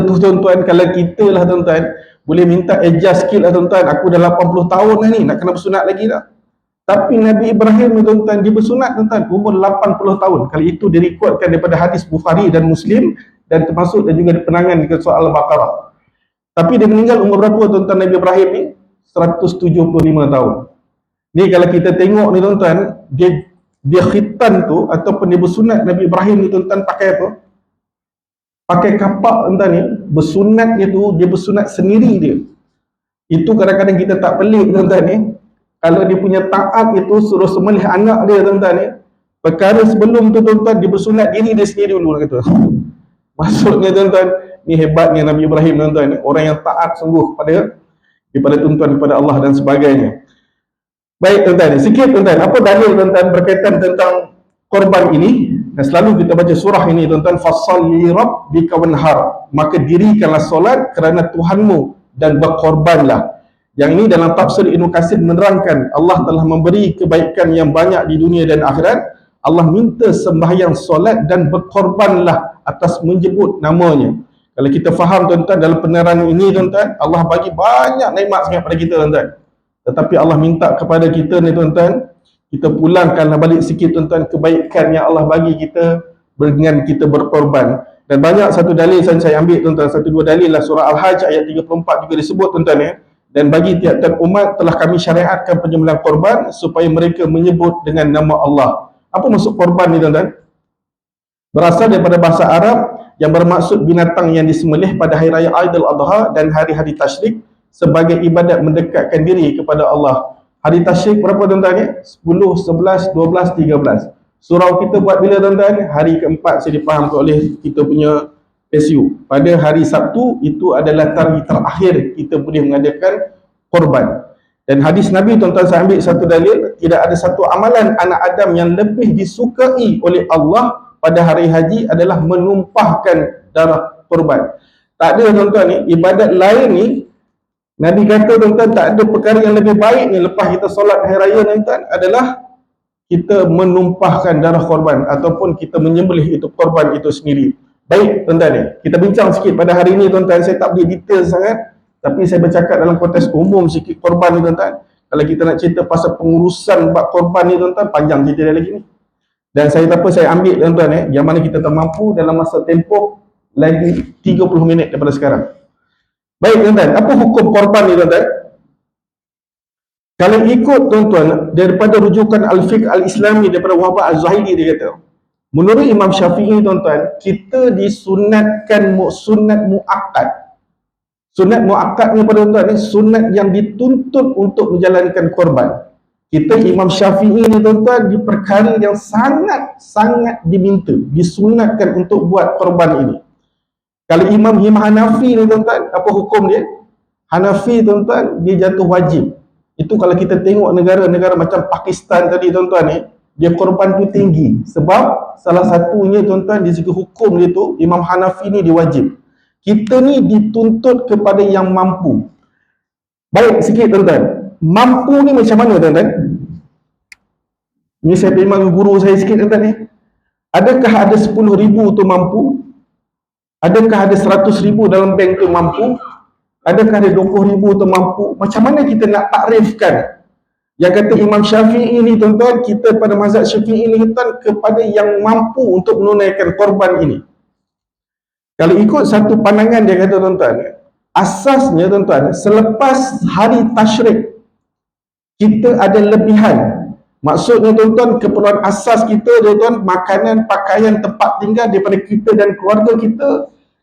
tu tuan-tuan, kalau kita lah tuan-tuan, boleh minta adjust sikit lah tuan-tuan, aku dah 80 tahun dah ni, nak kena bersunat lagi dah. Tapi Nabi Ibrahim ni tuan-tuan, dia bersunat tuan-tuan umur 80 tahun. Kali itu direkodkan daripada hadis Bukhari dan Muslim, dan termasuk dan juga penangan di soal Al-Baqarah. Tapi dia meninggal umur berapa tuan-tuan Nabi Ibrahim ni? 175 tahun. Ni kalau kita tengok ni tuan-tuan, dia khitan tu ataupun dia bersunat Nabi Ibrahim ni tuan-tuan pakai apa? Pakai kapak tuan-tuan ni, bersunatnya tu dia bersunat sendiri dia. Itu kadang-kadang kita tak pelik tuan-tuan ni. Kalau dia punya taat itu suruh sembelih anak dia tuan-tuan ni, perkara sebelum tu tuan-tuan dia bersunat diri dia sendiri dulu kata. Maksudnya tuan-tuan, ni hebatnya Nabi Ibrahim tuan-tuan ni, orang yang taat sungguh daripada tuan-tuan kepada Allah dan sebagainya. Baik tuan-tuan, sikit tuan-tuan, apa dalil tuan-tuan berkaitan tentang korban ini? Dan selalu kita baca surah ini tuan-tuan, fasalli rabbika wanhar, maka dirikanlah solat kerana Tuhanmu dan berkorbanlah. Yang ini dalam tafsir Ibnu Katsir menerangkan Allah telah memberi kebaikan yang banyak di dunia dan akhirat. Allah minta sembahyang solat dan berkorbanlah atas menyebut namanya. Kalau kita faham tuan-tuan, dalam penerangan ini tuan-tuan, Allah bagi banyak nikmat sangat pada kita tuan-tuan. Tetapi Allah minta kepada kita ni tuan-tuan, kita pulangkanlah balik sikit tuan-tuan kebaikan yang Allah bagi kita dengan kita berkorban. Dan banyak satu dalil saya ambil tuan-tuan, satu dua dalil lah, surah Al-Hajj ayat 34 juga disebut tuan-tuan ya. Dan bagi tiap-tiap umat telah kami syariatkan penyembelihan korban supaya mereka menyebut dengan nama Allah. Apa maksud korban ni tuan-tuan? Berasal daripada bahasa Arab yang bermaksud binatang yang disembelih pada hari raya Aidil Adha dan hari-hari tasyrik sebagai ibadat mendekatkan diri kepada Allah. Hari tasyrik berapa tuan-tuan ya? 10, 11, 12, 13. Surau kita buat bila tuan-tuan? Hari keempat, saya difahamkan oleh kita punya PSU. Pada hari Sabtu itu adalah tarikh terakhir kita boleh mengadakan korban. Dan hadis Nabi tuan-tuan, saya ambil satu dalil, tidak ada satu amalan anak Adam yang lebih disukai oleh Allah pada hari haji adalah menumpahkan darah korban. Tak ada tuan-tuan ni, ibadat lain ni, Nabi kata tuan-tuan, tak ada perkara yang lebih baik ni lepas kita solat hari raya tuan-tuan adalah kita menumpahkan darah korban ataupun kita menyembelih itu korban itu sendiri. Baik tuan-tuan ni, kita bincang sikit pada hari ini tuan-tuan, saya tak boleh detail sangat, tapi saya bercakap dalam konteks umum sikit korban ni tuan-tuan. Kalau kita nak cerita pasal pengurusan bab korban ni tuan-tuan, panjang cerita dia lagi ni. Dan saya ambil tuan-tuan yang mana kita tak mampu dalam masa tempoh lagi 30 minit daripada sekarang. Baik tuan-tuan, apa hukum korban ni tuan-tuan? Kalau ikut tuan-tuan daripada rujukan Al-Fiqh Al-Islami daripada Wahab Az-Zahiri, dia kata, menurut Imam Syafi'i tuan-tuan, kita disunatkan sunat muakkad. Sunat muakkad ni pada tuan-tuan ni sunat yang dituntut untuk menjalankan korban. Kita Imam Syafi'i ni tuan-tuan, di perkara yang sangat diminta, disunatkan untuk buat korban ini. Kalau Imam Hanafi ni tuan-tuan, apa hukum dia? Hanafi tuan-tuan, dia jatuh wajib. Itu kalau kita tengok negara-negara macam Pakistan tadi tuan-tuan ni, dia korban tu tinggi. Sebab salah satunya tuan-tuan, di segi hukum dia tu, Imam Hanafi ni dia wajib. Kita ni dituntut kepada yang mampu. Baik sikit tuan-tuan, mampu ni macam mana tuan-tuan? Ni saya memang guru saya sikit tuan-tuan ni. Adakah ada 10,000 tu mampu? Adakah ada 100,000 dalam bank tu mampu? Adakah ada 20,000 tu mampu? Macam mana kita nak takrifkan? Yang kata Imam Syafi'i ni tuan-tuan, kita pada mazhab Syafi'i ni tuan, kepada yang mampu untuk menunaikan korban ini. Kalau ikut satu pandangan dia kata tuan-tuan, asasnya tuan-tuan, selepas hari tasyrik kita ada lebihan. Maksudnya tuan-tuan, keperluan asas kita tuan-tuan, makanan, pakaian, tempat tinggal daripada kita dan keluarga kita,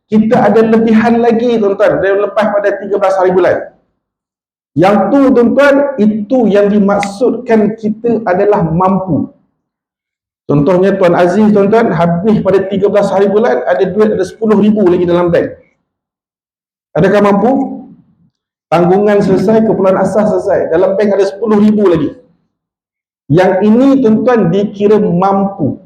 kita ada lebihan lagi tuan-tuan, lepas pada 13 hari bulan. Yang tu tuan-tuan, itu yang dimaksudkan kita adalah mampu. Contohnya Tuan Aziz tuan-tuan, habis pada 13 hari bulan, ada duit, ada 10,000 lagi dalam bank. Adakah mampu? Tanggungan selesai, keperluan asas selesai, dalam bank ada 10,000 lagi. Yang ini tuan-tuan dikira mampu.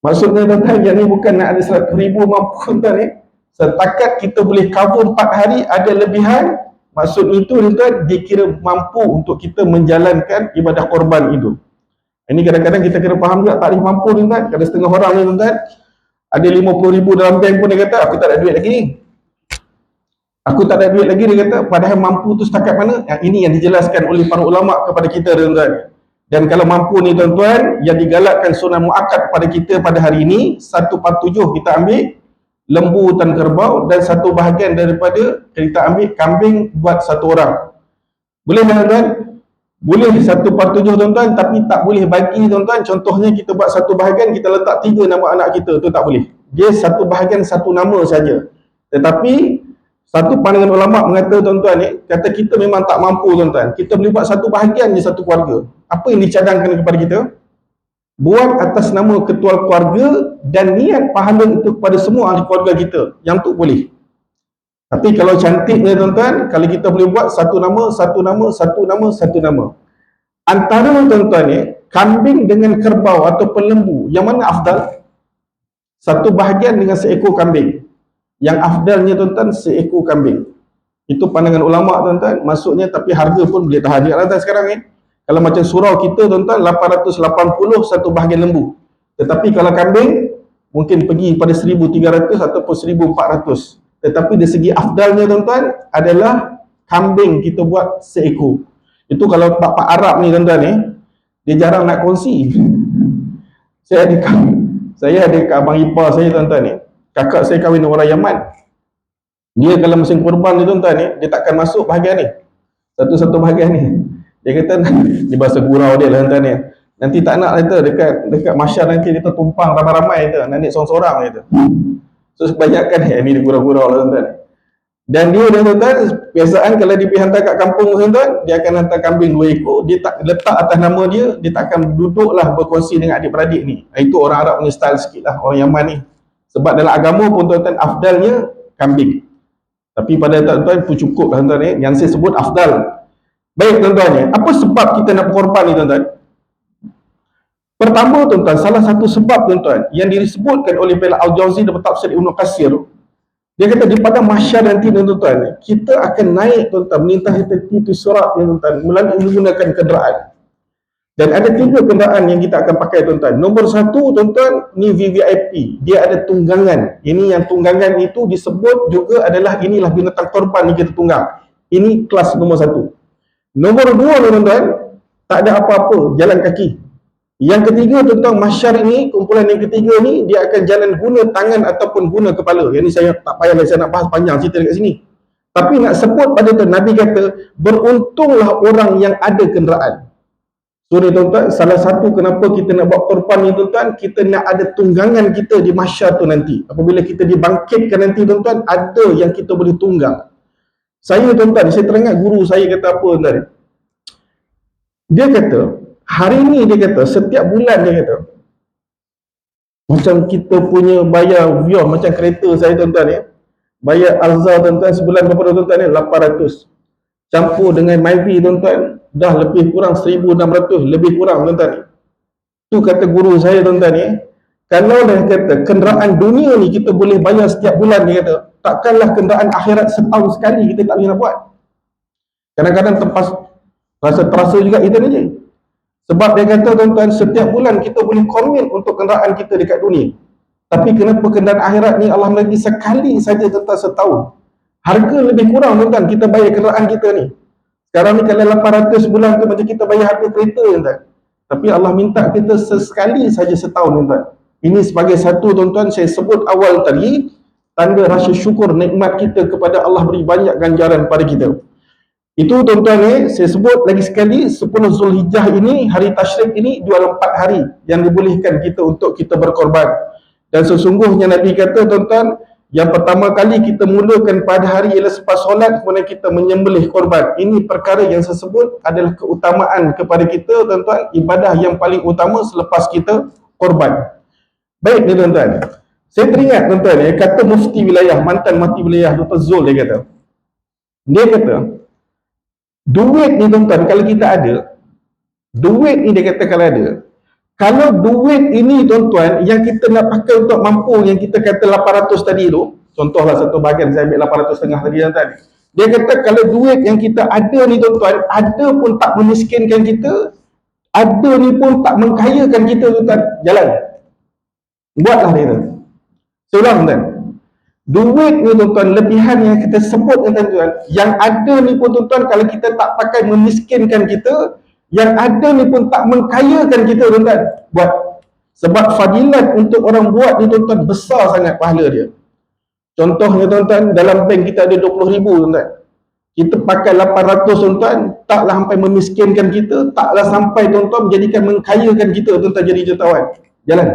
Maksudnya tuan-tuan, yang ni bukan nak ada 100,000 mampu tuan-tuan ni. Setakat kita boleh cover 4 hari, ada lebihan, maksud itu tuan-tuan dikira mampu untuk kita menjalankan ibadah korban itu. Ini kadang-kadang kita kena faham juga takrif mampu tuan-tuan. Ada setengah orang ni tuan-tuan, ada 50,000 dalam bank pun dia kata, aku tak ada duit lagi ni. Aku tak ada duit lagi, dia kata. Padahal mampu tu setakat mana? Ini yang dijelaskan oleh para ulama kepada kita, tuan-tuan. Dan kalau mampu ni, tuan-tuan, yang digalakkan sunnah muakkad pada kita pada hari ini, 1/7 kita ambil lembu dan kerbau, dan 1 bahagian daripada kita ambil kambing buat 1 orang. Boleh, tuan-tuan? Boleh 1/7, tuan-tuan, tapi tak boleh bagi, tuan-tuan. Contohnya kita buat 1 bahagian, kita letak 3 nama anak kita, tu tak boleh. Dia 1 bahagian 1 nama saja. Tetapi satu pandangan ulama mengata, tuan-tuan, kata kita memang tak mampu, tuan-tuan. Kita boleh buat 1 bahagian je 1 keluarga. Apa yang dicadangkan kepada kita? Buat atas nama ketua keluarga dan niat pahala itu kepada semua ahli keluarga kita. Yang tu boleh. Tapi kalau cantiknya, tuan-tuan, kalau kita boleh buat 1 nama, 1 nama, 1 nama, 1 nama. Antara, tuan-tuan, kambing dengan kerbau atau lembu, yang mana afdal? 1 bahagian dengan seekor kambing. Yang afdalnya, tuan-tuan, seekor kambing. Itu pandangan ulama, tuan-tuan. Maksudnya, tapi harga pun boleh tahan. Dia kata sekarang kalau macam surau kita, tuan-tuan, 880 1 bahagian lembu. Tetapi kalau kambing, mungkin pergi pada 1300 ataupun 1400. Tetapi dari segi afdalnya, tuan-tuan, adalah kambing kita buat seekor. Itu kalau pak-pak Arab ni, tuan-tuan, dia jarang nak kongsi. Saya ada kat abang ipar saya, tuan-tuan, kakak saya kahwin orang Yaman. Dia kalau musim kurban ni, tuan-tuan, dia takkan masuk bahagian ni, satu-satu bahagian ni. Dia kata, dia bahasa gurau dia lah, tuan-tuan, nanti tak nak kata dekat masyar nanti dia tumpang ramai-ramai tu, nanti seorang-seorang gitu. So kebanyakan ni dia gurau-gurau lah, tuan-tuan. Dan dia, tuan-tuan, biasaan kalau dia pergi hantar kat kampung, tuan-tuan, dia akan hantar kambing 2 ekor, dia tak letak atas nama dia, dia takkan duduklah berkongsi dengan adik-beradik ni. Itu orang Arab punya style sikit lah, orang Yaman ni. Sebab dalam agama pun, tuan-tuan, afdalnya kambing. Tapi pada tuan-tuan pun cukup lah, tuan-tuan, yang saya sebut afdal. Baik, tuan-tuan, apa sebab kita nak berkorban ni, tuan-tuan? Pertama, tuan-tuan, salah satu sebab, tuan-tuan, yang disebutkan oleh Al-Jauzi dalam tafsir Ibn Qasir, dia kata di pada mahsyar nanti, tuan-tuan, kita akan naik, tuan-tuan, melintasi tepi surat, tuan-tuan, melalui menggunakan kenderaan. Dan ada 3 kenderaan yang kita akan pakai, tuan-tuan. Nombor 1, tuan-tuan, ni VVIP. Dia ada tunggangan. Ini yang tunggangan itu disebut juga adalah inilah binatang korban yang kita tunggang. Ini kelas nombor 1. Nombor 2, tuan-tuan, tak ada apa-apa, jalan kaki. Yang ketiga, tuan-tuan, mahsyar ini, kumpulan yang ketiga ni, dia akan jalan guna tangan ataupun guna kepala. Yang ni saya tak payah saya nak bahas panjang cerita dekat sini. Tapi nak sebut pada tu, Nabi kata, beruntunglah orang yang ada kenderaan. So ni, tuan-tuan, salah satu kenapa kita nak buat korban ni, tuan-tuan, kita nak ada tunggangan kita di mahsyar tu nanti. Apabila kita dibangkitkan nanti, tuan-tuan, ada yang kita boleh tunggang. Saya, tuan-tuan, saya teringat guru saya kata apa, tuan-tuan. Dia kata, hari ni dia kata, setiap bulan dia kata, macam kita punya bayar vios, macam kereta saya, tuan-tuan, bayar Alza, tuan-tuan, sebulan berapa, tuan-tuan, 800. Campur dengan Myvi, tuan-tuan, dah lebih kurang 1,600, lebih kurang, tuan-tuan. Tu kata guru saya, tuan-tuan, kalau dah kata kenderaan dunia ni kita boleh bayar setiap bulan, dia kata, takkanlah kenderaan akhirat setahun sekali kita tak boleh nak buat. Kadang-kadang terasa juga kita ni je. Sebab dia kata, tuan-tuan, setiap bulan kita boleh komit untuk kenderaan kita dekat dunia. Tapi kenapa kenderaan akhirat ni Allah lagi sekali saja tentang setahun. Harga lebih kurang, tuan-tuan, kita bayar kenderaan kita ni. Sekarang ni kalau 800 sebulan tu macam kita bayar harga kereta, tuan-tuan. Tapi Allah minta kita sesekali saja setahun, tuan-tuan. Ini sebagai satu, tuan-tuan, saya sebut awal tadi, tanda rasa syukur nikmat kita kepada Allah beri banyak ganjaran pada kita. Itu, tuan-tuan, saya sebut lagi sekali, 10 Zulhijjah ini, hari tasyrik ini, 24 hari yang dibolehkan kita untuk kita berkorban. Dan sesungguhnya Nabi kata, tuan-tuan, yang pertama kali kita mulakan pada hari ialah selepas solat, kemudian kita menyembelih korban. Ini perkara yang saya sebut adalah keutamaan kepada kita, tuan-tuan, ibadah yang paling utama selepas kita korban. Baik ni, tuan-tuan, saya teringat, tuan-tuan, kata mufti wilayah, mantan mufti wilayah Dr. Zul, dia kata, duit ni, tuan-tuan, kalau kita ada, duit ni dia kata kalau ada, kalau duit ini, tuan-tuan, yang kita nak pakai untuk mampu, yang kita kata 800 tadi tu, contohlah satu bahagian, saya ambil 800 setengah tadi, tuan-tuan, dia kata kalau duit yang kita ada ni, tuan-tuan, ada pun tak memiskinkan kita, ada ni pun tak mengkayakan kita, tuan-tuan, jalan, buatlah dia, tuan. Saya ulang, tuan, Duit ni tuan-tuan, lebihan yang kita sebut ni tuan-tuan, yang ada ni pun tuan-tuan, kalau kita tak pakai memiskinkan kita, yang ada ni pun tak mengkayakan kita tuan-tuan. Buat. Sebab fadilat untuk orang buat ni tuan-tuan, besar sangat pahala dia. Contohnya tuan-tuan, dalam bank kita ada 20,000 tuan-tuan. Kita pakai 800 tuan-tuan, taklah sampai memiskinkan kita, taklah sampai tuan-tuan menjadikan mengkayakan kita tuan-tuan jadi jutawan. Jalan.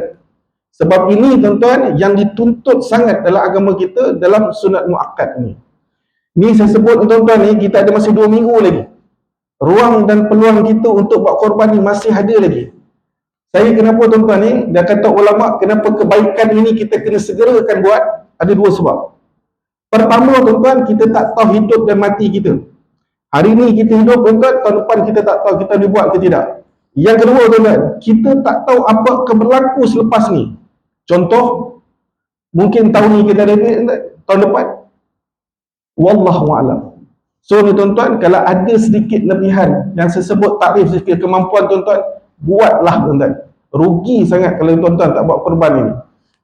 Sebab ini tuan-tuan yang dituntut sangat dalam agama kita dalam sunat muakkad ni. Ni saya sebut tuan-tuan ni, kita ada masih 2 minggu lagi. Ruang dan peluang kita untuk buat korban ni masih ada lagi. Saya kenapa tuan-tuan ni, dia kata ulama, kenapa kebaikan ini kita kena segerakan buat? Ada 2 sebab. Pertama tuan-tuan, kita tak tahu hidup dan mati kita. Hari ni kita hidup tuan-tuan, tahun depan kita tak tahu kita boleh buat ke tidak. Yang kedua tuan-tuan, kita tak tahu apa akan berlaku selepas ni. Contoh, mungkin tahun ni kita ada duit, tahun depan wallahualam. So ni tuan-tuan, kalau ada sedikit lebihan yang saya sebut takrif sedikit kemampuan tuan-tuan, buatlah tuan-tuan. Rugi sangat kalau tuan-tuan tak buat korban ini.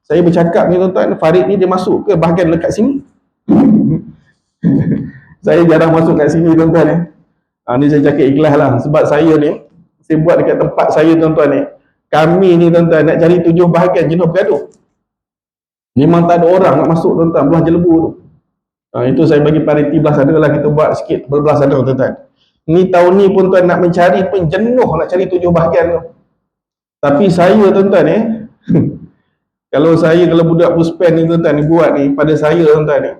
Saya bercakap ni tuan-tuan, Farid ni dia masuk ke bahagian dekat sini? Saya jarang masuk kat sini tuan-tuan ni. Ni saya cakap ikhlas lah, sebab saya ni, saya buat dekat tempat saya tuan-tuan ni, kami ni tuan-tuan nak cari 7 bahagian jenuh bergaduh. Memang tak ada orang nak masuk tuan-tuan, belah jelebu tu. Itu saya bagi pariti belah sana lah, kita buat sikit belah sana tuan-tuan. Ni tahun ni pun tuan nak mencari pun jenuh nak cari 7 bahagian tu. Tapi saya tuan-tuan ni, kalau budak puspen ni tuan-tuan ni buat ni, pada saya tuan-tuan ni,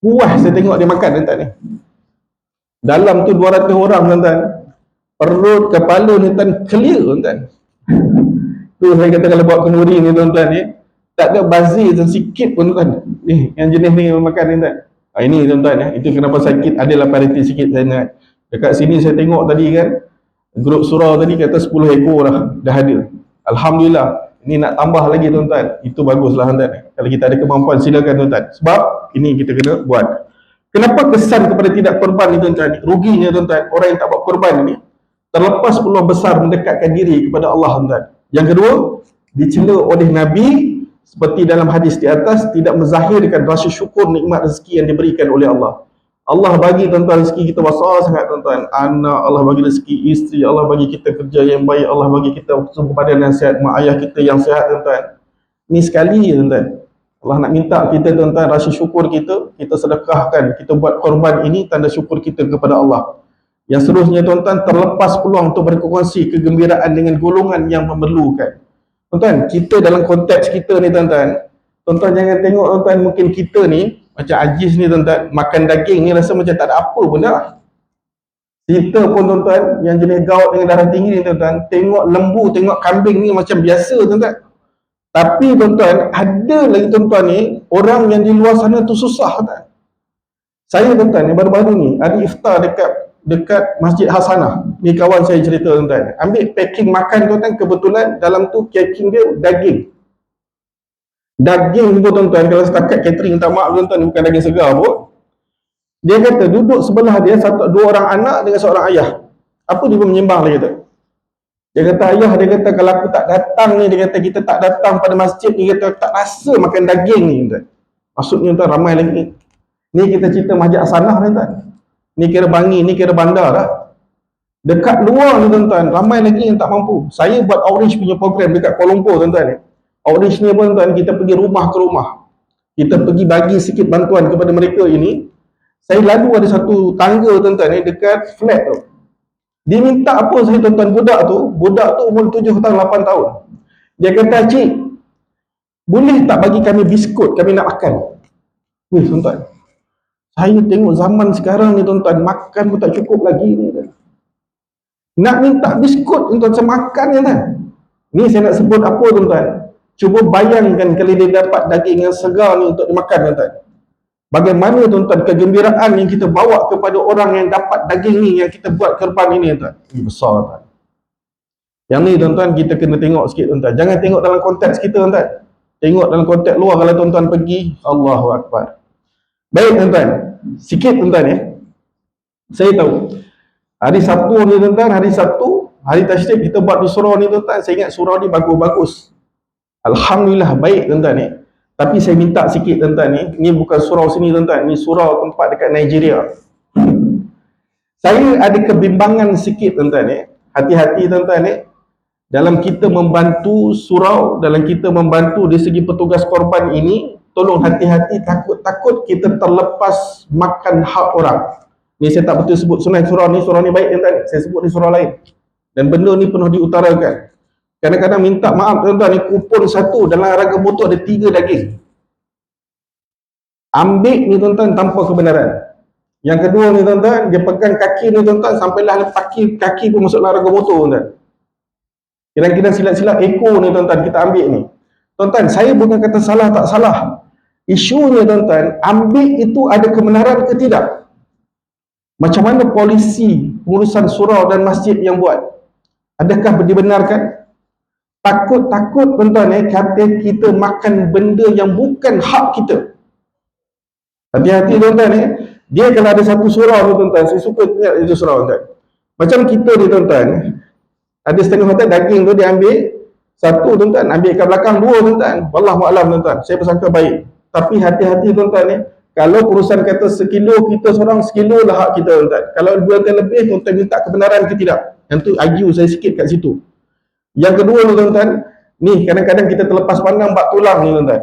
puas saya tengok dia makan tuan-tuan ni. Dalam tu 200 orang tuan-tuan, perut, kepala ni tuan clear tuan-tuan. Tu saya kata kalau buat kenduri ni tuan-tuan ni, tak ada bazir sikit pun tuan. Ni yang jenis ni makan ni tuan. Ini tuan-tuan ya, itu kenapa sakit, adalah pariti sikit saya nak. Dekat sini saya tengok tadi kan, grup surau tadi kata 10 ekor lah dah ada. Alhamdulillah. Ini nak tambah lagi tuan-tuan. Itu baguslah tuan-tuan. Kalau kita ada kemampuan silakan tuan-tuan. Sebab ini kita kena buat. Kenapa kesan kepada tidak korban ni tuan-tuan? Ruginya tuan-tuan, orang yang tak buat korban ni terlepas peluang besar mendekatkan diri kepada Allah tuan-tuan. Yang kedua, dicela oleh Nabi seperti dalam hadis di atas, tidak menzahirkan rasa syukur nikmat rezeki yang diberikan oleh Allah. Allah bagi tuan-tuan rezeki kita besar sangat tuan-tuan. Anak, Allah bagi rezeki isteri, Allah bagi kita kerja yang baik, Allah bagi kita tubuh badan yang sihat, mak ayah kita yang sihat tuan-tuan. Ni sekali tuan-tuan. Allah nak minta kita tuan-tuan, rasa syukur kita sedekahkan, kita buat korban ini tanda syukur kita kepada Allah. Yang seterusnya tuan-tuan, terlepas peluang untuk berkongsi kegembiraan dengan golongan yang memerlukan. Tuan-tuan, kita dalam konteks kita ni tuan-tuan, tuan-tuan jangan tengok tuan-tuan, mungkin kita ni macam Aziz ni tuan-tuan, makan daging ni rasa macam tak ada apa pun dah. Kita pun tuan-tuan, yang jenis gout dengan darah tinggi ni tuan-tuan, tengok lembu, tengok kambing ni macam biasa tuan-tuan. Tapi tuan-tuan, ada lagi tuan-tuan ni, orang yang di luar sana tu susah tuan-tuan. Saya tuan-tuan, ni baru-baru ni, ada iftar dekat Masjid Hasanah. Ni kawan saya cerita tuan-tuan. Ambil packing makan tuan-tuan, kebetulan dalam tu packing dia daging. Daging tu tuan-tuan, kalau setakat catering, tak maaf tuan-tuan, bukan daging segar pun. Dia kata duduk sebelah dia 2 orang anak dengan seorang ayah. Apa dia pun menyembang dia kata. Dia kata ayah, dia kata kalau aku tak datang ni, dia kata kita tak datang pada masjid ni, dia kata tak rasa makan daging ni tuan. Maksudnya tuan ramai lagi. Ni kita cerita Masjid Hasanah ni tuan. Ni kira Bangi, ni kira bandar dah. Dekat luar ni tuan-tuan, ramai lagi yang tak mampu. Saya buat outreach punya program dekat Kuala Lumpur tuan-tuan ni. Outreach ni pun tuan, kita pergi rumah ke rumah. Kita pergi bagi sikit bantuan kepada mereka ini. Saya lalu ada satu tangga tuan-tuan ni dekat flat tu. Dia minta apa saya tuan-tuan, budak tu umur 7 tahun, 8 tahun. Dia kata, "Cik, boleh tak bagi kami biskut, kami nak makan." Wih tuan-tuan, saya tengok zaman sekarang ni tuan-tuan, makan pun tak cukup lagi ni tuan. Nak minta biskut tuan-tuan, saya makan ni tuan. Ni saya nak sebut apa tuan-tuan. Cuba bayangkan kalau dia dapat daging yang segar ni untuk dimakan tuan-tuan. Bagaimana tuan-tuan kegembiraan yang kita bawa kepada orang yang dapat daging ni, yang kita buat korban ini tuan. Ini besar tuan. Yang ni tuan-tuan kita kena tengok sikit tuan-tuan. Jangan tengok dalam konteks kita tuan-tuan. Tengok dalam konteks luar kalau tuan-tuan pergi. Allahu Akbar. Baik tuan-tuan. Sikit tuan-tuan ya. Saya tahu. Hari Sabtu ni tuan-tuan, hari Sabtu, hari Tasyrik kita buat di surau ni tuan-tuan. Saya ingat surau ni bagus-bagus. Alhamdulillah baik tuan-tuan ni. Tapi saya minta sikit tuan-tuan ni bukan surau sini tuan-tuan, ni surau tempat dekat Nigeria. Saya ada kebimbangan sikit tuan-tuan ni. Hati-hati tuan-tuan ni. Dalam kita membantu surau, dalam kita membantu dari segi petugas korban ini, tolong hati-hati, takut-takut kita terlepas makan hak orang. Ni saya tak betul sebut surau ni baik tuan-tuan. Saya sebut di surau lain. Dan benda ni penuh diutarakan. Kadang-kadang minta maaf tuan-tuan ni, kupon satu dalam harga botol ada 3 daging. Ambil ni tuan-tuan tanpa kebenaran. Yang kedua ni tuan-tuan, dia pegang kaki ni tuan-tuan, sampailah kaki pun masuk dalam harga botol tuan-tuan. Kadang-kadang silap-silap ekor ni tuan-tuan kita ambil ni. Tuan-tuan, saya bukan kata salah tak salah. Isunya tuan-tuan, ambil itu ada kebenaran ke tidak? Macam mana polisi pengurusan surau dan masjid yang buat? Adakah dibenarkan? Takut-takut tuan-tuan kata kita makan benda yang bukan hak kita. Hati-hati tuan-tuan dia kalau ada satu surau ni tuan-tuan, saya suka tengok itu surau tuan-tuan. Macam kita ni tuan-tuan, ada setengah hotel daging tu dia ambil satu tuan-tuan, ambil kat belakang 2 tuan-tuan. Wallahualam tuan-tuan, saya bersangka baik. Tapi hati-hati tuan-tuan kalau urusan kata sekilo, kita seorang sekilo lah hak kita tuan-tuan. Kalau 2 kali lebih, tuan-tuan minta kebenaran ke tidak? Yang tu argue saya sikit kat situ. Yang kedua ni tuan-tuan, ni kadang-kadang kita terlepas pandang bab tulang ni tuan-tuan.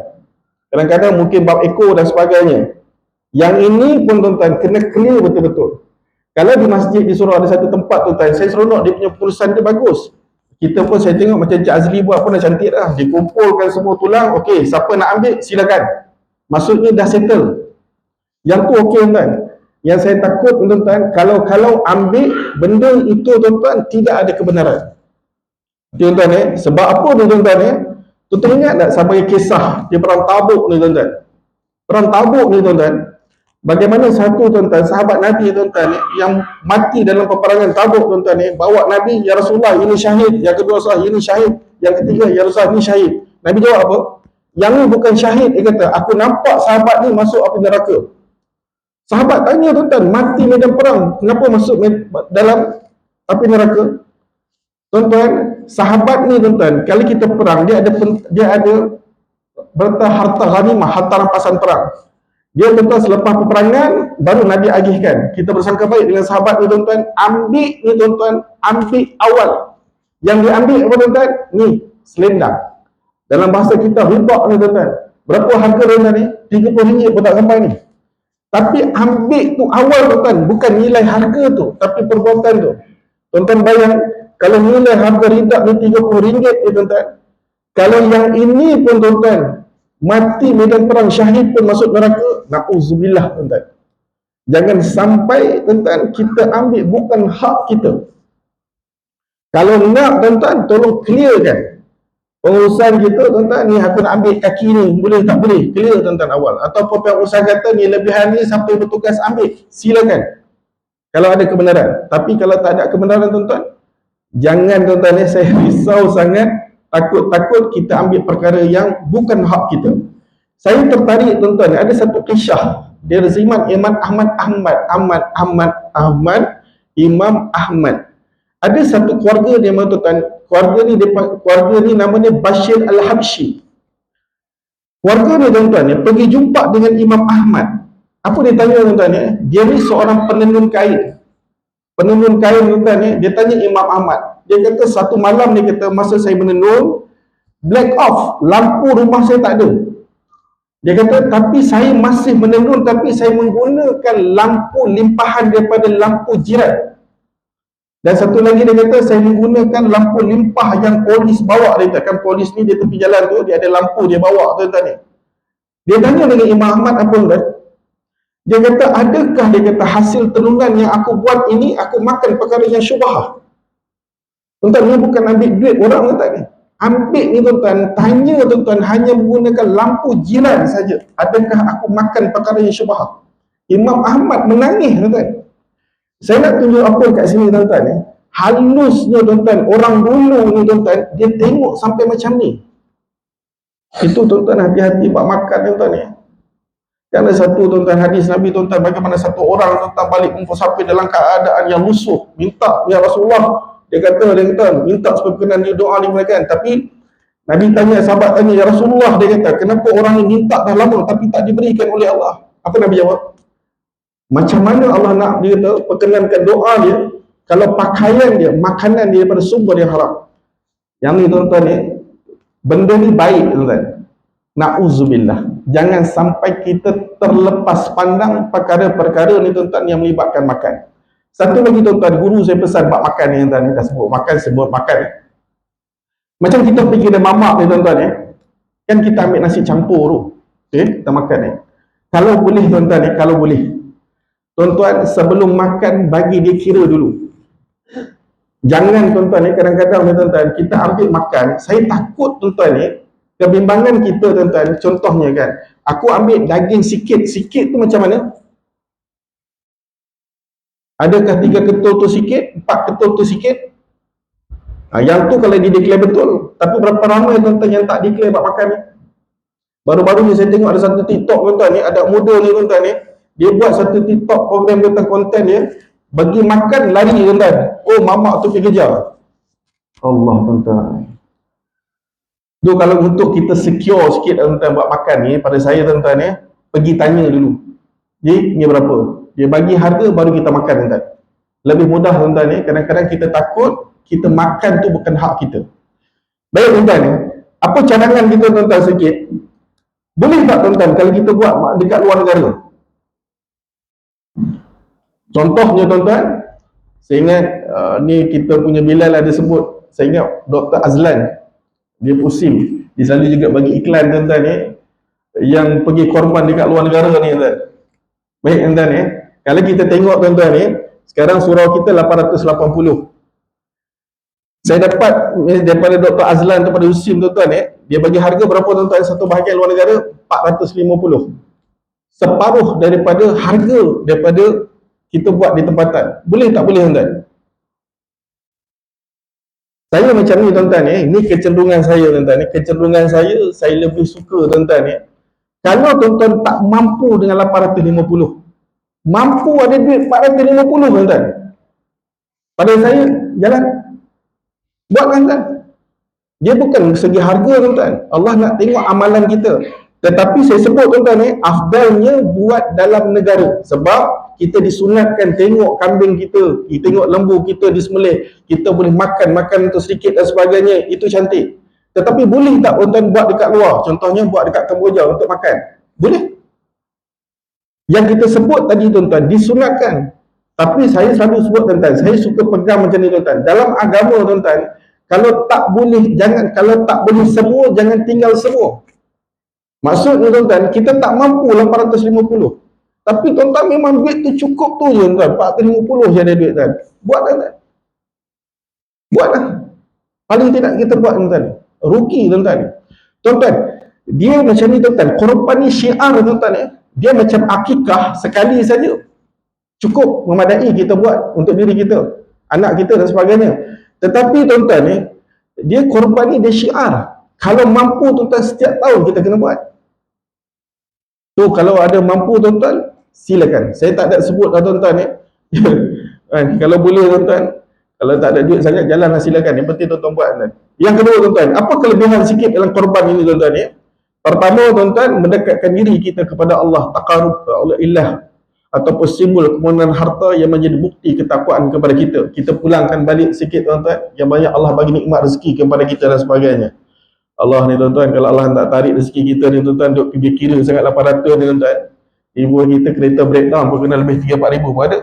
Kadang-kadang mungkin bab ekor dan sebagainya. Yang ini pun tuan-tuan kena clear betul-betul. Kalau di masjid di surau ada satu tempat tuan-tuan, saya seronok dia punya pengurusan dia bagus. Kita pun saya tengok macam Cik Azli buat pun dah cantik dah. Dikumpulkan semua tulang, okey, siapa nak ambil silakan. Maksudnya dah settle. Yang tu okey tuan-tuan. Yang saya takut tuan-tuan, kalau ambil benda itu tuan-tuan tidak ada kebenaran. Tuan-tuan sebab apa tuan-tuan tuan-tuan ingat tak sampai kisah dia perang Tabuk ni tuan-tuan. Perang Tabuk ni tuan-tuan, bagaimana satu tuan-tuan sahabat Nabi tuan-tuan yang mati dalam peperangan Tabuk tuan-tuan bawa Nabi, ya Rasulullah ini syahid. Yang kedua Rasulullah ini syahid. Yang ketiga ya Rasulullah ini syahid. Nabi jawab apa? Yang ni bukan syahid. Dia kata aku nampak sahabat ni masuk api neraka. Sahabat tanya tuan-tuan, mati medan perang kenapa masuk dalam api neraka? Tuan-tuan, sahabat ni tuan-tuan, kalau kita perang dia ada harta ghanimah, harta rampasan perang. Dia tuan-tuan selepas peperangan baru Nabi agihkan. Kita bersangka baik dengan sahabat ni tuan-tuan, ambil awal. Yang diambil apa tuan-tuan? Ni selendang. Dalam bahasa kita ribak ni tuan-tuan. Berapa harga tuan-tuan ni? RM30 pun tak sampai ni. Tapi ambil tu awal tuan-tuan, bukan nilai harga tu, tapi perbuatan tu. Tuan-tuan bayang kalau nilai harga ridak ni RM30 ni tuan-tuan. Kalau yang ini pun tuan-tuan mati medan perang syahid pun masuk neraka, na'udzubillah tuan-tuan. Jangan sampai tuan-tuan kita ambil bukan hak kita. Kalau nak tuan-tuan tolong clearkan pengurusan kita tuan-tuan, ni aku nak ambil kaki ni, boleh tak boleh? Clear tuan-tuan awal. Atau pihak usaha kata ni lebihan ni sampai bertugas ambil, silakan. Kalau ada kebenaran. Tapi kalau tak ada kebenaran tuan-tuan, jangan tuan-tuan saya risau sangat. Takut-takut kita ambil perkara yang bukan hak kita. Saya tertarik tuan-tuan, ada satu kisah dari zaman Imam Ahmad. Ada satu keluarga dia tuan-tuan, keluarga ni namanya Bashir Al-Habsyi. Keluarga ni tuan-tuan pergi jumpa dengan Imam Ahmad. Apa dia tanya tuan-tuan dia ni seorang penenun kain. Penenun kain tuan-tuan dia tanya Imam Ahmad. Dia kata satu malam dia kata masa saya menenun, black off, lampu rumah saya tak ada. Dia kata tapi saya masih menenun, tapi saya menggunakan lampu limpahan daripada lampu jiran. Dan satu lagi dia kata saya menggunakan lampu limpah yang polis bawa. Dia kata kan polis ni dia tepi jalan tu, dia ada lampu dia bawa tuan-tuan. Dia tanya dengan Imam Ahmad apa tuan? Dia kata adakah dia kata hasil tenunan yang aku buat ini aku makan perkara yang syubhah? Tuan-tuan, ni bukan ambil duit orang tuan-tuan ni. Ambil ni tuan-tuan, tanya tuan-tuan hanya menggunakan lampu jiran saja. Adakah aku makan perkara yang syubhah? Imam Ahmad menangis tuan-tuan. Saya nak tunjuk apa kat sini tuan-tuan halusnya tuan-tuan, orang dulu ni tuan-tuan, dia tengok sampai macam ni. Itu tuan-tuan hati-hati buat makan tuan-tuan Kan ada satu tuan-tuan hadis Nabi tuan-tuan, bagaimana satu orang tuan-tuan balik musafir dalam keadaan yang lusuh, minta ya Rasulullah. Dia kata minta supaya berkenan dia doa dimulakan. Tapi Nabi tanya, sahabat tanya, ya Rasulullah, dia kata, kenapa orang ni minta dah lama tapi tak diberikan oleh Allah? Apa Nabi jawab? Macam mana Allah nak, dia kata, perkenankan doa dia kalau pakaian dia, makanan dia daripada sumber yang haram? Yang ni tuan-tuan ni, benda ni baik tuan-tuan. Na'udzubillah. Jangan sampai kita terlepas pandang perkara-perkara ni tuan-tuan yang melibatkan makan. Satu lagi tuan-tuan, guru saya pesan bab makan ni tuan-tuan ni, dah sebut makan, sebut makan. Macam kita pergi kedai mamak ni tuan-tuan ni, kan kita ambil nasi campur tu, okay, kita makan ni. Kalau boleh tuan-tuan ni, kalau boleh, tuan-tuan sebelum makan bagi dia kira dulu. Jangan tuan-tuan ni, kadang-kadang ni tuan-tuan, kita ambil makan, saya takut tuan-tuan ni, kebimbangan kita tuan-tuan, contohnya kan, aku ambil daging sikit tu macam mana? Adakah 3 ketul tu sikit, 4 ketul tu sikit? Yang tu kalau dia declare betul. Tapi berapa ramai tuan-tuan yang tak declare buat makan ni? Baru-baru ni saya tengok ada satu TikTok tuan-tuan ni, ada muda ni tuan-tuan ni, dia buat satu TikTok program tentang konten dia, bagi makan lari tuan-tuan. Oh, mamak tu pergi kejar. Allah tuan-tuan. Tu kalau untuk kita secure sikit tuan-tuan buat makan ni, pada saya tuan-tuan ni, pergi tanya dulu. Ni berapa? Dia bagi harga baru kita makan tuan-tuan. Lebih mudah tuan-tuan ni, kadang-kadang kita takut kita makan tu bukan hak kita. Baik tuan-tuan ni, apa cadangan kita tuan-tuan sikit? Boleh tak tuan-tuan kalau kita buat dekat luar negara? Contohnya tuan-tuan, saya ingat ni kita punya Bilal ada sebut, saya ingat Dr. Azlan, dia pusing, dia selalu juga bagi iklan tuan-tuan ni, yang pergi korban dekat luar negara ni tuan-tuan. Baik tuan-tuan ni, kalau kita tengok tuan-tuan ni, sekarang surau kita 880. Saya dapat daripada Dr. Azlan daripada Usim tuan-tuan ni, dia bagi harga berapa tuan-tuan, satu bahagian luar negara 450. Separuh daripada harga daripada kita buat di tempatan. Boleh tak boleh tuan-tuan? Saya macam ni tuan-tuan ni, ni kecenderungan saya tuan-tuan ni, kecenderungan saya lebih suka tuan-tuan ni, kalau tuan-tuan tak mampu dengan 850, mampu ada duit 450 tuan-tuan, pada saya jalan, buat tuan-tuan. Dia bukan segi harga tuan-tuan, Allah nak tengok amalan kita. Tetapi saya sebut tuan-tuan ni, afdalnya buat dalam negara, sebab kita disunatkan tengok kambing kita, tengok lembu kita disembelih, kita boleh makan tu sedikit dan sebagainya, itu cantik. Tetapi boleh tak tuan-tuan buat dekat luar, contohnya buat dekat Kamboja untuk makan? Boleh. Yang kita sebut tadi tuan-tuan, disunatkan. Tapi saya selalu sebut tuan-tuan, saya suka pegang macam ni tuan-tuan, dalam agama tuan-tuan, kalau tak boleh, jangan, kalau tak boleh semua, jangan tinggal semua. Maksudnya tuan-tuan, kita tak mampu 850. Tapi tuan-tuan memang duit tu cukup tu je tuan-tuan, 450 je ada duit tuan. Buat tuan-tuan. Buatlah. Paling tidak kita buat tuan-tuan. Rugi tuan-tuan. Tuan-tuan, dia macam ni tuan-tuan, korban ni syiar tuan-tuan ya. Dia macam akikah sekali saja. Cukup memadai kita buat untuk diri kita, anak kita dan sebagainya. Tetapi tuan-tuan ni, dia korban ni dia syiar. Kalau mampu tuan-tuan setiap tahun kita kena buat. Tu kalau ada mampu tuan-tuan, silakan. Saya tak ada sebut lah tuan-tuan ni. Kalau boleh tuan-tuan, kalau tak ada duit sangat, jalanlah silakan. Yang penting tuan-tuan buat. Yang kedua tuan-tuan, apa kelebihan sikit dalam korban ini tuan-tuan ni? Pertama tuan-tuan, mendekatkan diri kita kepada Allah, taqarrub oleh ilah, ataupun simbol kemuliaan harta yang menjadi bukti ketakwaan kepada kita. Kita pulangkan balik sikit tuan-tuan, yang banyak Allah bagi nikmat rezeki kepada kita dan sebagainya. Allah ni tuan-tuan, kalau Allah tak tarik rezeki kita ni tuan-tuan, duk pergi kira sangat 800 ni tuan-tuan, ibu kita kereta breakdown pun kena lebih 3-4 ribu pun ada.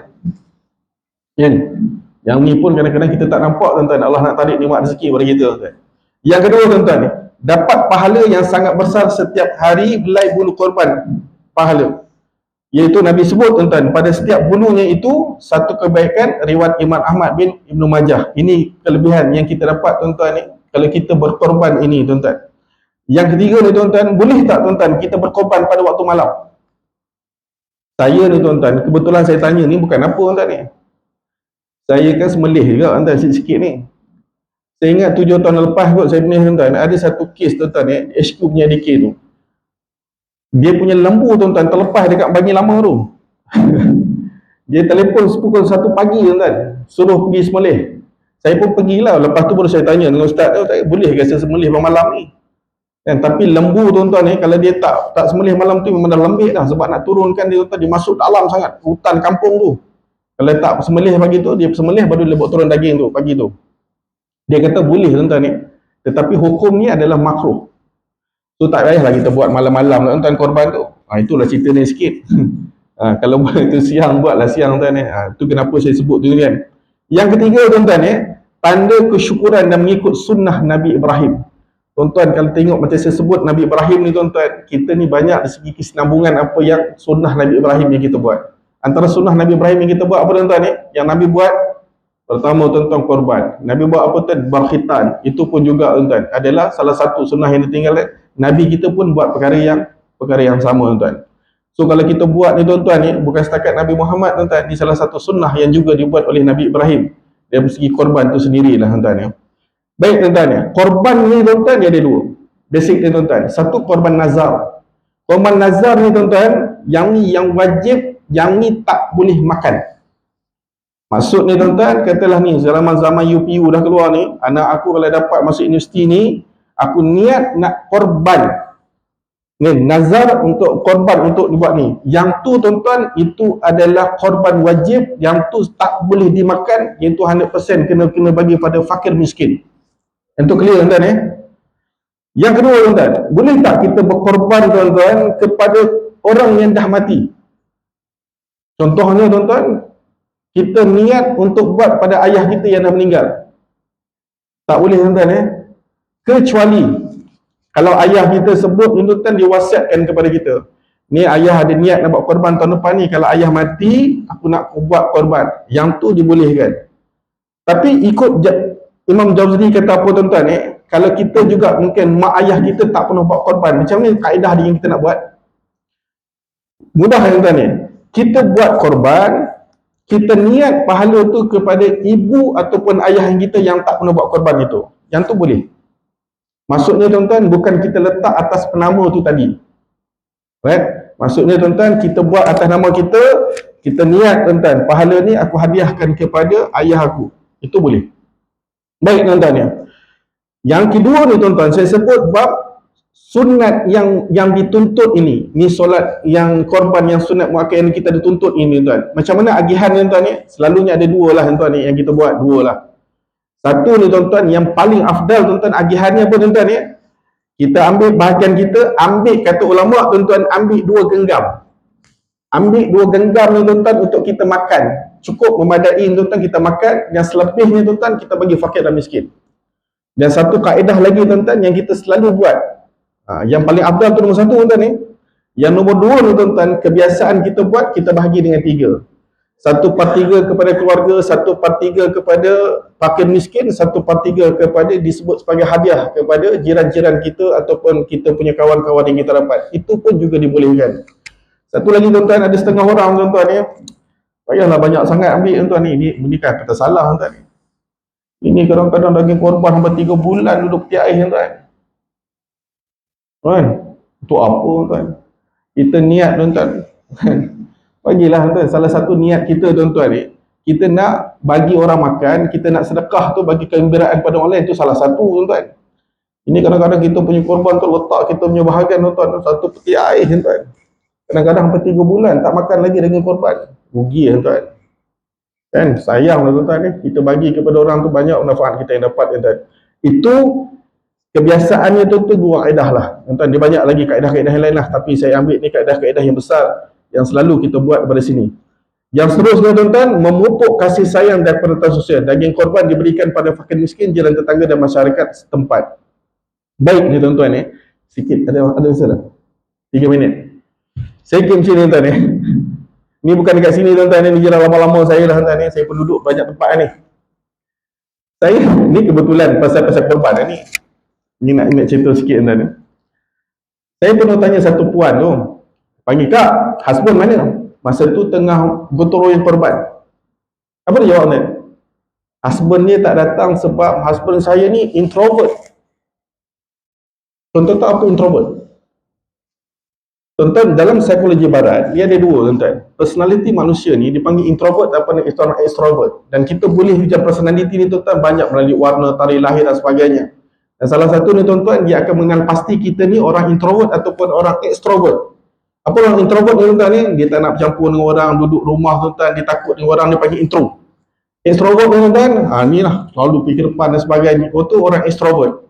Yang ni pun kadang-kadang kita tak nampak tuan-tuan, Allah nak tarik nikmat rezeki kepada kita tuan-tuan. Yang kedua tuan-tuan ni, dapat pahala yang sangat besar setiap hari belai bulu korban pahala. Iaitu Nabi sebut tuan-tuan, pada setiap bulunya itu satu kebaikan, riwayat Imam Ahmad bin Ibnu Majah. Ini kelebihan yang kita dapat tuan-tuan ni, kalau kita berkorban ini tuan-tuan. Yang ketiga ni tuan-tuan, boleh tak tuan-tuan kita berkorban pada waktu malam? Saya ni tuan-tuan, kebetulan saya tanya ni bukan apa tuan-tuan ni. Saya kan semelih juga tuan-tuan sikit-sikit ni. Saya ingat 7 tahun lepas kot saya benih tuan-tuan, ada satu kes tuan-tuan ni, HQ punya DK tu. Dia punya lembu tuan-tuan terlepas dekat Bangi Lama tu. Dia telefon pukul 1 pagi tuan-tuan, suruh pergi semelih. Saya pun pergilah, lepas tu baru saya tanya dengan ustaz tu, boleh ke saya semelih malam ni? Kan, tapi lembu tuan-tuan ni kalau dia tak sembelih malam tu memang dah lembik dah, sebab nak turunkan dia tuan-tuan, dia masuk dalam sangat hutan kampung tu. Kalau tak sembelih pagi tu, dia sembelih baru dia buat turun daging tu pagi tu. Dia kata boleh tuan-tuan ni, tetapi hukum ni adalah makruh. So tak payahlah kita buat malam-malam tuan-tuan korban tu. Itulah cerita ni sikit. Kalau buat itu siang, buatlah siang tuan ni. Itu kenapa saya sebut tu kan. Yang ketiga tuan-tuan ni, tanda kesyukuran dan mengikut sunnah Nabi Ibrahim. Tuan-tuan kalau tengok macam saya sebut Nabi Ibrahim ni tuan-tuan, kita ni banyak dari segi kesinambungan apa yang sunnah Nabi Ibrahim yang kita buat. Antara sunnah Nabi Ibrahim yang kita buat apa tuan-tuan ni? Yang Nabi buat, pertama tuan-tuan korban. Nabi buat apa tuan? Berkhitan. Itu pun juga tuan-tuan adalah salah satu sunnah yang ditinggalkan. Nabi kita pun buat perkara yang sama tuan-tuan. So kalau kita buat ni tuan-tuan ni, bukan setakat Nabi Muhammad tuan-tuan, ni salah satu sunnah yang juga dibuat oleh Nabi Ibrahim. Dari segi korban tu sendirilah tuan-tuan ya. Baik tuan-tuan ya, korban ni tuan-tuan dia ada dua basic ni tuan-tuan. Satu korban nazar. Korban nazar ni tuan-tuan, yang ni yang wajib, yang ni tak boleh makan. Maksud ni tuan-tuan, katalah ni zaman UPU dah keluar ni, anak aku kalau dapat masuk universiti ni, aku niat nak korban ni, nazar untuk korban untuk dibuat ni. Yang tu tuan-tuan, itu adalah korban wajib, yang tu tak boleh dimakan, iaitu 100% kena bagi pada fakir miskin. Yang tu clear tuan-tuan ya. Yang kedua tuan-tuan, boleh tak kita berkorban tuan-tuan kepada orang yang dah mati? Contohnya tuan-tuan, kita niat untuk buat pada ayah kita yang dah meninggal. Tak boleh tuan-tuan ya. Kecuali kalau ayah kita sebut ni tuan-tuan, dia wasiatkan kepada kita, ni ayah ada niat nak buat korban tahun depan ni, kalau ayah mati aku nak buat korban. Yang tu dibolehkan. Tapi ikut Imam Jawzari kata apa tuan-tuan ni, kalau kita juga mungkin mak ayah kita tak pernah buat korban, macam ni kaedah dia yang kita nak buat? Mudah tuan-tuan ni. Kita buat korban, kita niat pahala tu kepada ibu ataupun ayah yang kita yang tak pernah buat korban itu. Yang tu boleh. Maksudnya tuan-tuan, bukan kita letak atas penama tu tadi. Right? Maksudnya tuan-tuan, kita buat atas nama kita niat tuan-tuan, pahala ni aku hadiahkan kepada ayah aku. Itu boleh. Baik tuan-tuan ya. Yang kedua ni tuan-tuan, saya sebut bab sunat yang dituntut ini. Ni solat yang korban yang sunat muakkad yang kita dituntut ini tuan. Macam mana agihan ni tuan ni? Selalunya ada dua lah tuan ni yang kita buat, dua lah. Satu ni tuan-tuan, yang paling afdal tuan-tuan, agihannya apa tuan-tuan ya? Kita ambil bahagian kita, ambil kata ulama tuan-tuan, ambil 2 genggam. Ambil 2 genggam ni tuan-tuan untuk kita makan. Cukup memadai tuan-tuan kita makan, yang selebihnya tuan-tuan kita bagi fakir dan miskin. Dan satu kaedah lagi tuan-tuan yang kita selalu buat. Yang paling afdal tu nombor 1 tuan-tuan ni. Yang nombor 2 ni tuan-tuan, kebiasaan kita buat, kita bahagi dengan 3. 1/3 kepada keluarga, 1/3 kepada fakir miskin, 1/3 kepada disebut sebagai hadiah kepada jiran-jiran kita ataupun kita punya kawan-kawan yang kita dapat. Itu pun juga dibolehkan. Satu lagi tuan-tuan, ada setengah orang tuan-tuan ni, payahlah banyak sangat ambil tuan-tuan ni. Ini kan kata salah tuan-tuan ni. Ini kadang-kadang daging korban sampai 3 bulan duduk peti air tuan-tuan. Kan? Untuk apa tuan-tuan? Kita niat tuan-tuan. Bagilah tuan-tuan, salah satu niat kita tuan-tuan ni, kita nak bagi orang makan, kita nak sedekah tu bagi kegembiraan pada orang lain, tu salah satu tuan-tuan. Ini kadang-kadang kita punya korban tu letak kita punya bahagian tuan-tuan, satu peti air tuan-tuan. Kadang-kadang sampai 3 bulan tak makan lagi daging korban. Rugi tuan-tuan. Kan? Sayang tuan-tuan ni, kita bagi kepada orang tu banyak manfaat kita yang dapat tuan-tuan. Itu kebiasaannya tu dua kaedah lah. Tuan-tuan, dia banyak lagi kaedah-kaedah yang lain lah, tapi saya ambil ni kaedah-kaedah yang besar yang selalu kita buat pada sini. Yang seterusnya tuan-tuan, memupuk kasih sayang dan perhatian sosial. Daging korban diberikan pada fakir miskin, jiran tetangga dan masyarakat setempat. Baik ni tuan-tuan ni, sikit ada masa dah? 3 minit. Saya game sini tuan-tuan ni. Ni bukan dekat sini tuan-tuan ni, jiran lama-lama saya lah tuan-tuan ni. Saya penduduk banyak tempat ni. Saya ni kebetulan pasal korban ni. Ni nak cerita sikit tuan-tuan ni. Saya pernah tanya satu puan tu, panggil, "Kak, husband mana?" Masa tu tengah gotong royong korban. Apa dia jawab ni? Husband dia tak datang sebab husband saya ni introvert. Tuan-tuan tahu apa introvert? Tuan-tuan, dalam psikologi barat, dia ada dua tuan-tuan. Personality manusia ni dipanggil introvert ataupun extrovert. Dan kita boleh ujian personality ni tuan-tuan banyak melalui warna, tarikh lahir dan sebagainya. Dan salah satu ni tuan-tuan, dia akan mengenal pasti kita ni orang introvert ataupun orang extrovert. Apa orang introvert ni tuan-tuan ni? Dia tak nak bercampur dengan orang, duduk rumah tuan-tuan, dia takut dengan orang, dia panggil intro. Extrovert ni tuan-tuan, ni lah, selalu pergi ke depan dan sebagainya. Oh tu orang extrovert.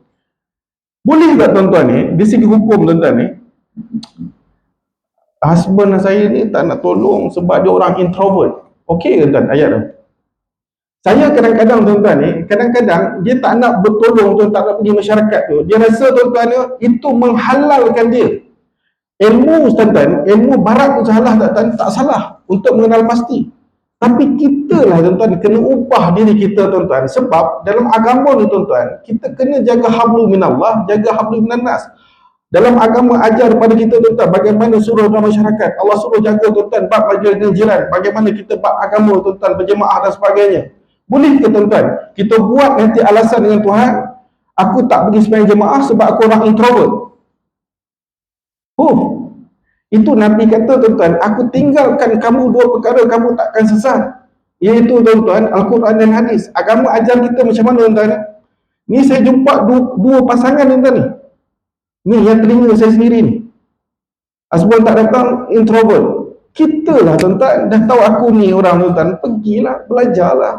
Boleh tak tuan-tuan ni, di segi hukum tuan-tuan ni, husband saya ni tak nak tolong sebab dia orang introvert. Okey ke tuan ayat tu? Saya kadang-kadang tuan-tuan ni, kadang-kadang dia tak nak bertolong tuan, tak nak pergi masyarakat tu. Dia rasa tuan-tuan ni, itu menghalalkan dia. Ilmu tuan-tuan, ilmu barat tu salah tak salah untuk mengenal pasti. Tapi kita lah tuan-tuan kena ubah diri kita tuan-tuan. Sebab dalam agama ni tuan-tuan, kita kena jaga hablu minallah, jaga hablu minannas. Dalam agama ajar kepada kita tuan-tuan bagaimana suruh dalam masyarakat. Allah suruh jaga tuan-tuan bab majlis jiran, bagaimana kita bab agama tuan-tuan, berjemaah dan sebagainya. Boleh ke tuan-tuan kita buat nanti alasan dengan Tuhan, aku tak pergi sembahyang jemaah sebab aku orang introvert? Itu Nabi kata tuan-tuan, aku tinggalkan kamu dua perkara kamu takkan sesat, iaitu tuan-tuan Al-Quran dan hadis. Agama ajar kita macam mana tuan-tuan? Ni saya jumpa dua pasangan tuan-tuan ni yang telinga saya sendiri ni, husband tak datang, introvert. Kita lah tuan-tuan, dah tahu aku ni orang tuan-tuan, pergilah, belajarlah,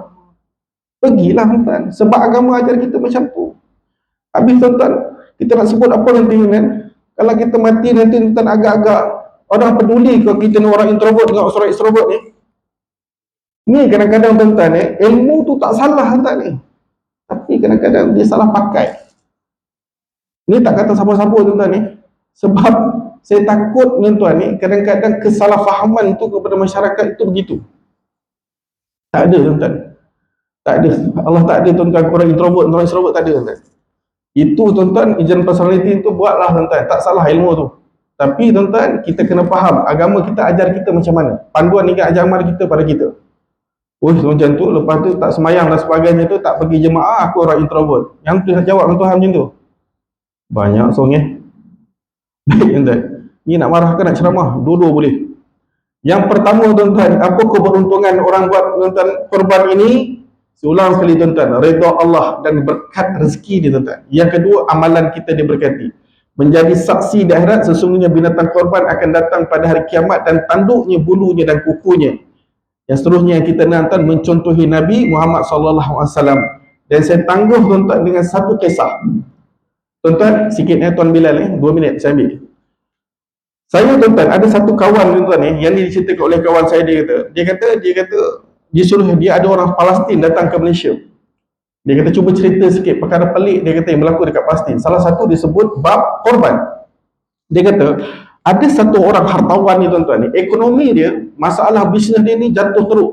pergilah tuan-tuan, sebab agama ajar kita macam tu. Habis tuan-tuan, kita nak sebut apa nanti kan? Kalau kita mati nanti tuan-tuan, agak-agak orang peduli kalau kita ni orang introvert dengan orang extrovert ni. Ni kadang-kadang tuan-tuan ilmu tu tak salah tuan-tuan ni, tapi kadang-kadang dia salah pakai. Ni tak kata siapa-siapa tuan-tuan ni, sebab saya takut tuan-tuan ni, kadang-kadang kesalahfahaman tu kepada masyarakat itu begitu. Tak ada tuan-tuan, tak ada. Allah tak ada tuan-tuan orang introvert, orang extrovert, tak ada tuan-tuan. Itu tuan-tuan, ujian personality tu buatlah tuan-tuan, tak salah ilmu tu. Tapi tuan-tuan, kita kena faham agama kita ajar kita macam mana, panduan ingat ajaran kita pada kita. Macam tu, lepas tu tak semayang dan sebagainya tu, tak pergi jemaah, aku orang introvert. Yang tu nak jawab dengan Tuhan macam tu? Banyak songeh. Baik tuan-tuan, ni nak marah ke nak ceramah? Dua-dua boleh. Yang pertama tuan-tuan, apa keberuntungan orang buat tuan-tuan korban ini? Seulang sekali tuan-tuan, redha Allah dan berkat rezeki dia tuan-tuan. Yang kedua, amalan kita diberkati. Menjadi saksi di akhirat, sesungguhnya binatang korban akan datang pada hari kiamat dan tanduknya, bulunya dan kukunya. Yang seterusnya yang kita nanti mencontohi Nabi Muhammad SAW. Dan saya tangguh tuan-tuan dengan satu kisah. Tuan-tuan, sikit Tuan Bilal 2 minit saya ambil. Saya tuan-tuan, ada satu kawan tuan-tuan yang diceritakan oleh kawan saya, dia kata dia suruh, dia ada orang Palestin datang ke Malaysia. Dia kata cuba cerita sikit perkara pelik dia kata yang berlaku dekat Palestin. Salah satu disebut bab korban. Dia kata ada satu orang hartawan ni tuan-tuan ni, ekonomi dia, masalah bisnes dia ni jatuh teruk.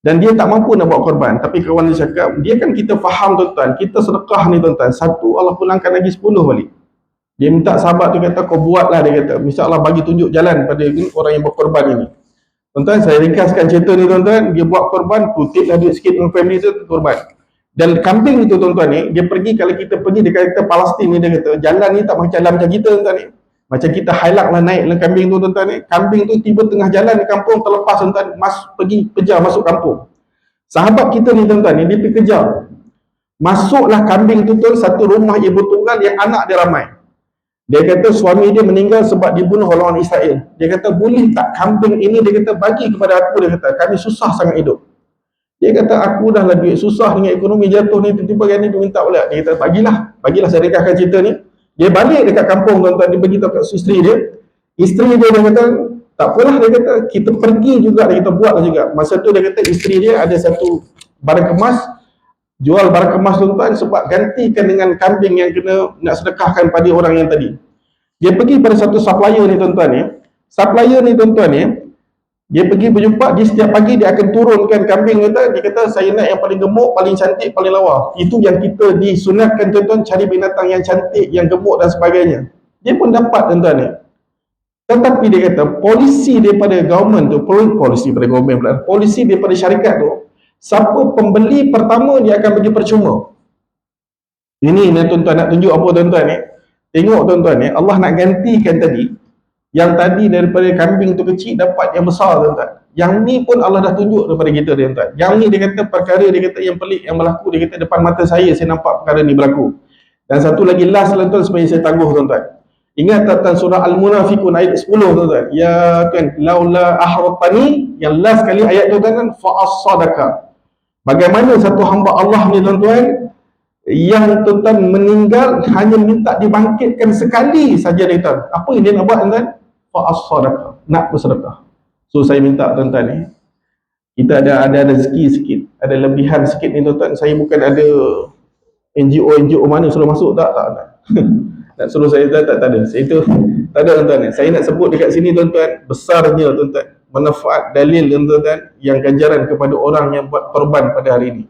Dan dia tak mampu nak buat korban. Tapi kawan dia cakap, dia kan kita faham tuan-tuan, kita sedekah ni tuan-tuan, satu Allah pulangkan lagi 10 balik. Dia minta sahabat, dia kata kau buatlah, dia kata insya-Allah bagi tunjuk jalan pada orang yang berkorban ini. Tuan-tuan, saya ringkaskan cerita ni tuan-tuan, dia buat korban, kutiplah duit sikit dengan family tu, korban. Dan kambing itu tuan-tuan ni, dia pergi, kalau kita pergi dekat Palestin ni, dia kata jalan ni tak macam kita tuan-tuan ni. Macam kita highlight lah naik dengan kambing tu tuan-tuan ni. Kambing tu tiba tengah jalan di kampung, terlepas tuan-tuan, pergi kejar masuk kampung. Sahabat kita ni tuan-tuan ni, dia pergi kejar. Masuklah kambing tu tuan, satu rumah ibu tunggal yang anak dia ramai. Dia kata suami dia meninggal sebab dibunuh oleh orang Israel. Dia kata boleh tak kambing ini, dia kata bagi kepada aku, dia kata kami susah sangat hidup. Dia kata aku dah lah duit susah dengan ekonomi jatuh ni, tiba-tiba kan ni dia minta pula. Dia kata bagilah saya ringkaskan cerita ni. Dia balik dekat kampung tuan-tuan, dia beritahu kat isteri dia. Isteri dia kata tak apalah, dia kata kita pergi juga, kita buatlah juga. Masa tu dia kata isteri dia ada satu barang kemas, jual barang kemas tuan-tuan sebab gantikan dengan kambing yang kena nak sedekahkan pada orang yang tadi. Dia pergi pada satu supplier ni tuan-tuan ni. Supplier ni tuan-tuan ni, dia pergi berjumpa, dia setiap pagi dia akan turunkan kambing dia kata saya nak yang paling gemuk, paling cantik, paling lawa. Itu yang kita disunatkan tuan-tuan, cari binatang yang cantik, yang gemuk dan sebagainya. Dia pun dapat tuan-tuan ni. Tetapi dia kata polisi daripada government tu, polisi daripada syarikat tu, siapa pembeli pertama dia akan bagi percuma. Ini tuan-tuan nak tunjuk apa tuan-tuan ni? Tengok tuan-tuan ni, Allah nak gantikan tadi. Yang tadi daripada kambing tu kecil dapat yang besar tuan-tuan. Yang ni pun Allah dah tunjuk daripada kita tuan-tuan. Yang ni dia kata perkara, dia kata yang pelik yang berlaku, dia kata depan mata saya nampak perkara ni berlaku. Dan satu lagi last lah tuan supaya saya tangguh tuan-tuan. Ingat tentang surah Al-Munafiqun ayat 10 tuan-tuan. Ya tuan, laula ahratani, yang last kali ayat tu tuan, fa as-sadaka. Bagaimana satu hamba Allah ni tuan-tuan yang tuan-tuan meninggal hanya minta dibangkitkan sekali saja dia tuan. Apa yang dia nak buat tuan-tuan? Fa as-sadaka, nak bersedekah. So saya minta tuan-tuan ni, kita ada rezeki sikit, ada lebihan sikit ni tuan-tuan. Saya bukan ada NGO mana suruh masuk, tak. Nak suruh saya tak ada. Saya itu tak ada tuan-tuan. Saya nak sebut dekat sini tuan-tuan, besarnya tuan-tuan manfaat dalil tuan-tuan yang ganjaran kepada orang yang buat korban pada hari ini.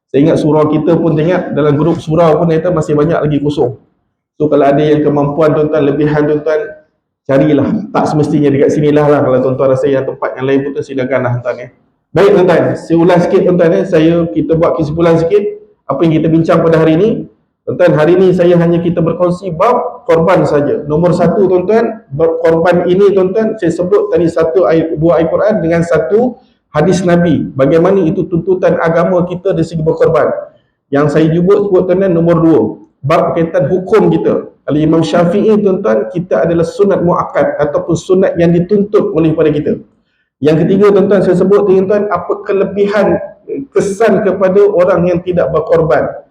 Saya ingat surau kita pun tengok dalam grup surau pun kita masih banyak lagi kosong. So kalau ada yang kemampuan tuan-tuan, lebihan tuan-tuan, carilah. Tak semestinya dekat sinilah lah. Kalau tuan-tuan rasa yang tempat yang lain pun silakan lah tuan-tuan ya. Baik tuan-tuan, saya ulang sikit tuan-tuan ya. Kita buat kesimpulan sikit apa yang kita bincang pada hari ini. Tuan-tuan, hari ini saya hanya kita berkongsi bab korban saja. Nombor satu tuan-tuan, korban ini tuan-tuan, saya sebut tadi dua ayat Quran dengan satu hadis Nabi. Bagaimana itu tuntutan agama kita dari segi berkorban. Yang saya sebut tuan-tuan nombor dua, bab berkaitan hukum kita. Kalau Imam Syafi'i tuan-tuan, kita adalah sunat muakkad ataupun sunat yang dituntut oleh pada kita. Yang ketiga tuan-tuan, saya sebut tuan-tuan, apa kelebihan kesan kepada orang yang tidak berkorban.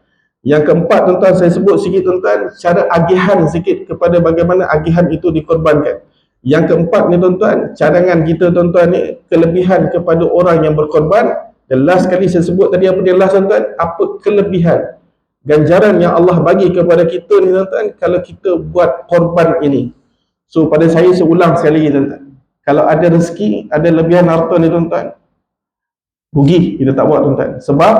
Yang keempat tuan-tuan, saya sebut sikit tuan-tuan, cara agihan sikit kepada bagaimana agihan itu dikorbankan. Yang keempat ni tuan-tuan, cadangan kita tuan-tuan ni, kelebihan kepada orang yang berkorban. Dan last kali saya sebut tadi apa dia last tuan-tuan, apa kelebihan ganjaran yang Allah bagi kepada kita ni tuan-tuan kalau kita buat korban ini. So pada saya ulang sekali lagi tuan-tuan, kalau ada rezeki, ada lebihan harta ni tuan-tuan, rugi kita tak buat tuan-tuan. Sebab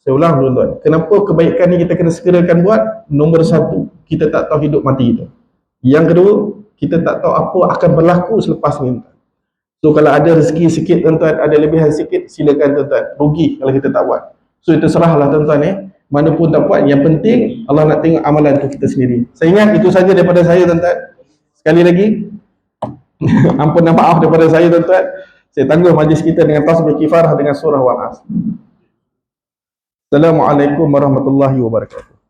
saya ulang tuan-tuan, kenapa kebaikan ni kita kena segerakan buat? Nombor satu, kita tak tahu hidup mati kita. Yang kedua, kita tak tahu apa akan berlaku selepas ni. So kalau ada rezeki sikit tuan-tuan, ada lebihan sikit, silakan tuan-tuan. Rugi kalau kita tak buat. So itu serahlah tuan-tuan mana pun tak buat, yang penting Allah nak tengok amalan tu kita sendiri. Saya ingat itu saja daripada saya tuan-tuan. Sekali lagi ampun dan maaf daripada saya tuan-tuan. Saya tangguh majlis kita dengan tasbih kifarah dengan surah Wal-Asr. Assalamualaikum warahmatullahi wabarakatuh.